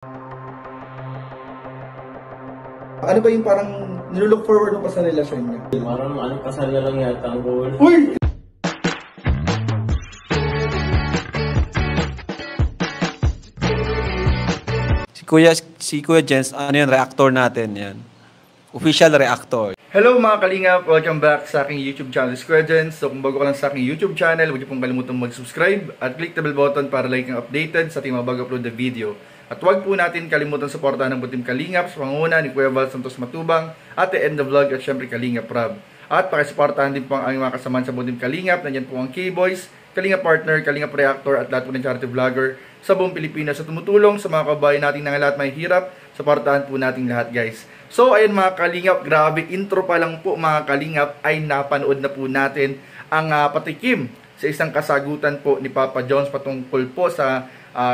Ano ba yung parang nilook forward mo pa sa relasyon niya? Parang kasal na lang yata ang goal. Uy! Si Kuya Jens, ano yun, reactor natin yan. Official reactor. Hello mga kalingap! Welcome back sa aking YouTube channel, Kuya Jens. So kung bago ka lang sa aking YouTube channel, huwag niyo pong kalimutang mag-subscribe at click the bell button para like ang updated sa ating mga bago-upload na video. At huwag po natin kalimutan suportahan ng Butim Kalingap sa pangunguna ni Kuya Val Santos Matubang, Ate End the Vlog at syempre Kalingap Rob. At pakisuportahan din po ang aming mga kasamahan sa Butim Kalingap. Nandiyan po ang K-Boys, Kalingap Partner, Kalingap Reactor at lahat po ng charity vlogger sa buong Pilipinas sa tumutulong sa mga kababayan natin na lahat may hirap. Suportahan po natin lahat, guys. So ayun mga Kalingap, grabe intro pa lang po mga Kalingap ay napanood na po natin ang patikim sa isang kasagutan po ni Papa Jones patungkol po sa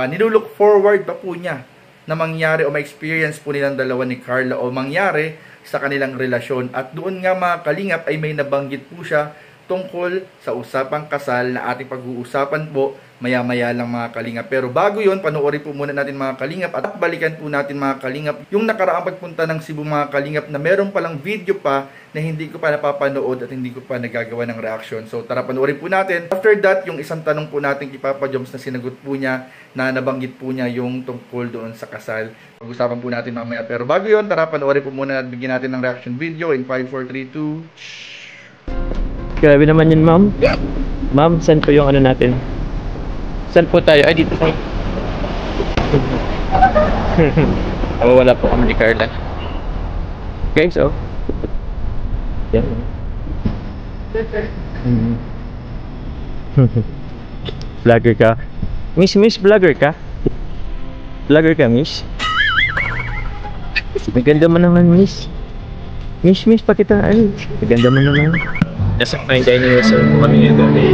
nilulook forward pa po niya na mangyari o ma-experience po nilang dalawa ni Carla o mangyari sa kanilang relasyon. At doon nga mga Kalingap ay may nabanggit po siya tungkol sa usapang kasal na ating pag-uusapan po maya-maya lang mga Kalingap. Pero bago yon, panoorin po muna natin mga Kalingap at balikan po natin mga Kalingap yung nakaraang pagpunta ng Cebu mga Kalingap na meron palang video pa na hindi ko pa napapanood at hindi ko pa nagagawa ng reaction. So tara panoorin po natin. After that, yung isang tanong po natin kay Papa Jones na sinagot po niya na nabanggit po niya yung tungkol doon sa kasal. Pag-usapan po natin mamaya. Pero bago yon, tara panoorin po muna at bigyan natin ng reaction video in 5, 4, 3, 2... Grabe naman yun, ma'am. Ma'am, saan po yung ano natin? Saan po tayo? Ay, dito tayo. Wala po kami ni Carla. Okay, so. Yan. Vlogger ka. Miss, vlogger ka? Vlogger ka, miss? Maganda mo naman, miss. Miss, pakita. Ay, maganda mo naman. Nasa fine dining restaurant po kami ngayon gabi.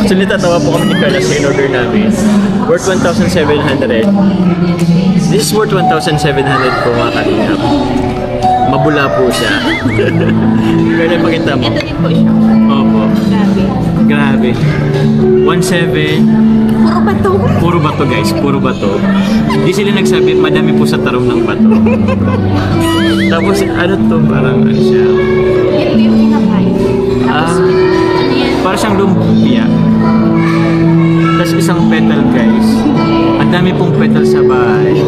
Actually, tatawa po kami ni Carla sa in-order namin. Worth 1,700. This is worth 1,700 po mga Kalingap. Mabula po siya. Carla, pakita mo. Ito din po siya. Opo. Grabe. 1,700. Puro bato. Puro bato guys, puro bato. Hindi sila nagsabi, madami po sa tarong ng bato. Tapos ano to, parang ano siya. Ito yung pinakain. Tapos, ano yan? Para siyang lumpia. Tapos isang petal guys. Ang dami pong petal sa bahay.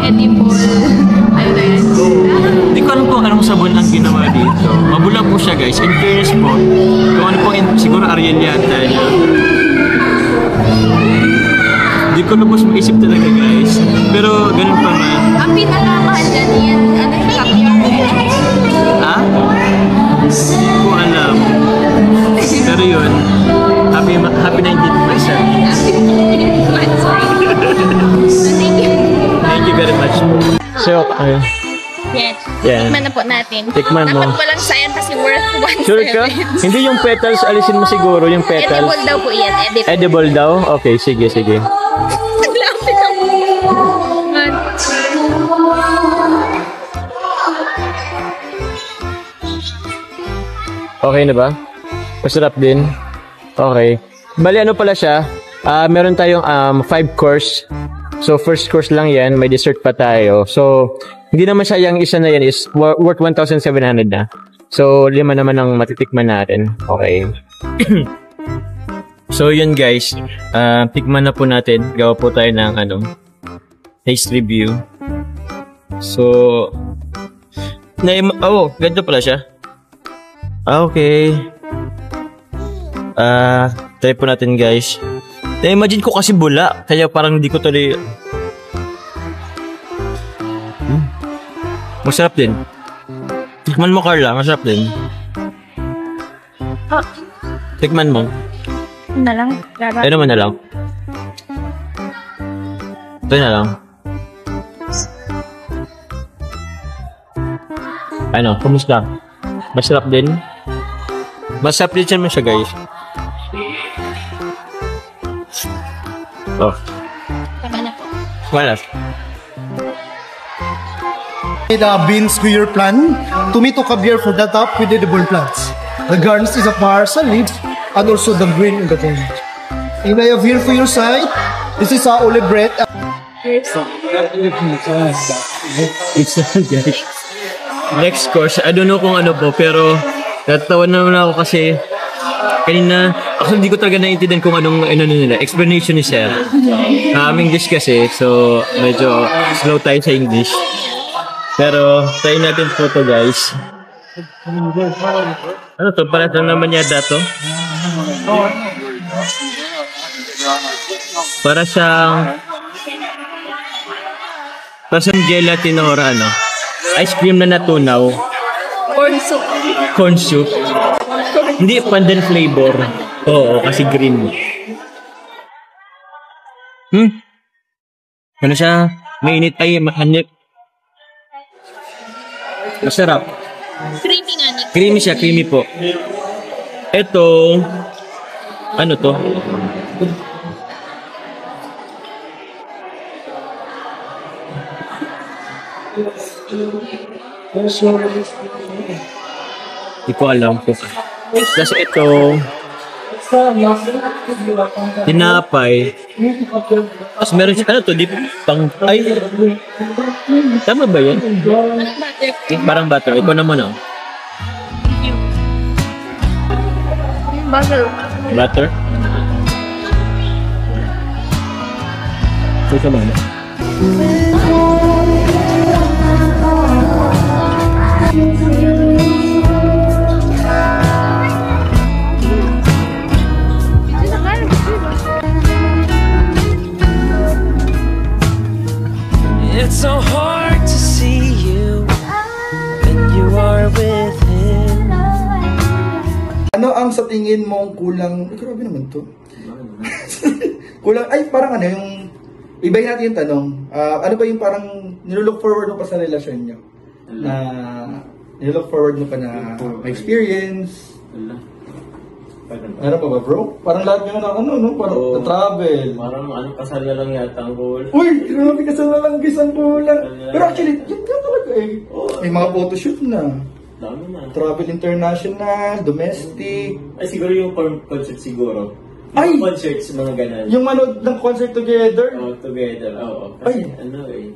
Edible. Ano na yan? Hindi ko alam kung anong sabon ang ginawa dito. Mabula po siya guys. In fairness po, kung ano po, siguro Ariel yata niya. Hindi ko lubos maisip talaga guys. Pero ganun pa man. Ang pinakamahal dyan yan, ano yung caviar? Ha? Hindi ko alam. Pero yun, happy 19th month siya. Thank you very much. So, Yes. Yan. Tikman na po natin. Tikman mo. Dapat walang sayang kasi worth 1,700. Sure ka? Hindi yung petals, alisin mo siguro yung petals. Edible daw po yan. Edible. Edible daw? Okay, sige. Naglapit ako. Okay na ba? Masarap din? Okay. Bali ano pala siya? Meron tayong 5 course. So first course lang yan, may dessert pa tayo. So hindi naman siya yung isa na yan is worth 1,700 na. So 5 naman ang matitikman natin. Okay. So yun guys, tikman na po natin. Gawa po tayo ng taste review. So ganito pala siya. Okay. Try po natin guys. Na-imagine ko kasi bula, kaya parang hindi ko tuloy. Masarap din. Tikman mo Carla, masarap din. Tikman mo. Na lang. Ano naman na lang. Ito na lang. Ano, kumusta? Masarap din? Masarap din siya guys. Oh. Tama na po. Wala. The beans square plan, tomato caviar for the top with edible plants. The garnish is a parsley leaf and also the green in the front. And I have here for your side, this is olive bread. It's guys. Next course, I don't know kung ano po, pero natawa naman ako kasi kanina, actually hindi ko talaga naiintindihan kung anong nila, explanation ni Sir. English kasi, so medyo slow tayo sa English. Pero, try natin po to guys. Ano to? Para lang naman yata to? Para siyang gelatin or ano? Ice cream na natunaw. Corn soup. Hindi, pandan flavor. Oo, kasi green. Ano siya? Mainit ay mahanip. Masarap. Creamy nga ni. Creamy siya, creamy po. Ito, ano to? Hindi ko alam po. Tapos ito, tinapay. Tapos meron siya, ano to? Pang, ay, tama ba yan? Parang butter. Ikaw naman oh. Butter. Butter? Ito sa mana? It's so hard to see you when you are with him. Ano ang sa tingin mong kulang? Ay, grabe naman to. Kulang, ay parang ano yung, ibahin natin yung tanong. Ano ba yung parang nilook forward mo pa sa relasyon nyo? Na nilook forward mo pa na experience? Ano pa ba bro? Parang lahat nyo na ano, no? Parang travel. Parang ano, kasal na lang yata ang goal. Uy, grabe kasal na lang gisang kulang. Pero actually, yun ka talaga eh. May mga photoshoot na. Dami na. Travel international, domestic. Ay, siguro yung concert siguro. Ay! Yung concerts, mga ganun. Yung manood ng concert together. Oh, together, oo. Kasi Ay! ano eh.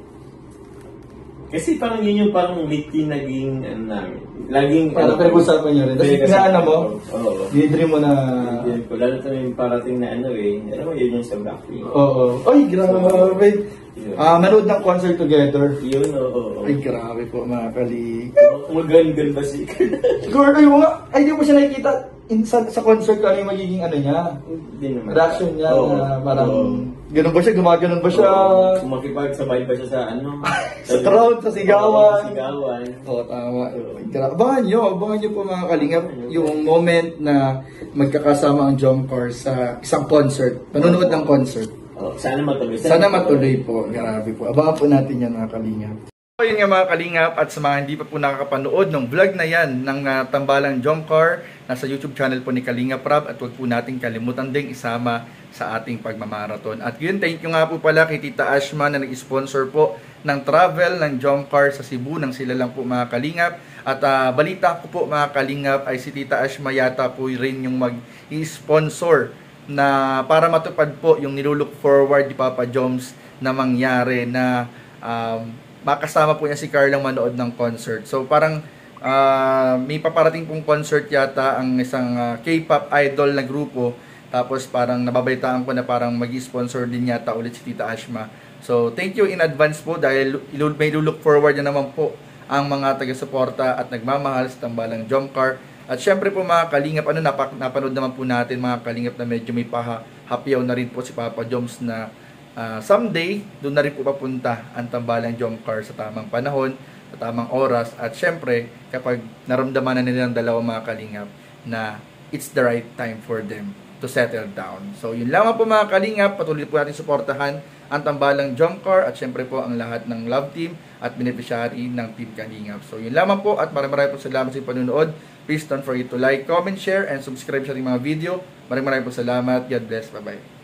Kasi parang yun yung parang lately naging, ano namin. Laging, Parang pinag-usapan nyo rin. Tapos inaano mo, Oo. dinidream mo na... Yun ko. Lalo to yung parating na ano eh. Alam mo, yun yung sa Blackpink. Oo. Ay, grabe. Manood ng concert together. Yun, oo. Ay, grabe po mga kali. Magan-gan ba si Siguro, ay, mga, ay, di mo siya nakikita sa concert ko ano yung magiging ano niya. Hindi naman. Reaction niya Oo. na parang, Oo. ganun ba siya, gumaganon ba siya? Kung makipagsabay ba siya sa ano? Sa crowd, sa sigawan. Oo, sigawan. Oo, tama. Abangan nyo po mga kalingap yung moment na magkakasama ang Jomcar sa isang concert, panonood ng concert. Oh, sana matuloy. Sana matuloy po, grabe po. Abangan po natin yan mga kalingap. So yun nga mga kalingap at sa mga hindi pa po nakakapanood ng vlog na yan ng Tambalang Jomcar, nasa YouTube channel po ni Kalingap Rab at huwag po natin kalimutan ding isama sa ating pagmamarathon. At yun, thank you nga po pala kay Tita Ashma na nag-sponsor po ng travel ng Jomcar sa Cebu nang sila lang po mga kalingap. At balita ko po mga kalingap ay si Tita Ashma yata po rin yung mag-sponsor na para matupad po yung nilulook forward ni Papa Joms na mangyari na makasama po niya si Carlang manood ng concert. So parang may paparating pong concert yata ang isang K-pop idol na grupo. Tapos parang nababalitaan ko na parang mag-sponsor din yata ulit si Tita Ashma. So thank you in advance po dahil may look forward na naman po ang mga taga-suporta at nagmamahal sa Tambalang Jomcar. At syempre po mga kalingap, napanood naman po natin mga kalingap na medyo may pahapyaw na rin po si Papa Joms na someday, doon na rin po papunta ang Tambalang Jomcar sa tamang panahon, sa tamang oras. At syempre, kapag naramdaman na nila ang dalawang mga kalingap na it's the right time for them to settle down. So yun lamang po mga kalingap, patuloy po natin suportahan ang Tambalang Jomcar at syempre po ang lahat ng love team at beneficiary ng Team Kalingap. So yun lamang po at maraming po salamat sa panonood. Please don't forget to like, comment, share, and subscribe sa ating mga video. Maraming po salamat. God bless. Bye-bye.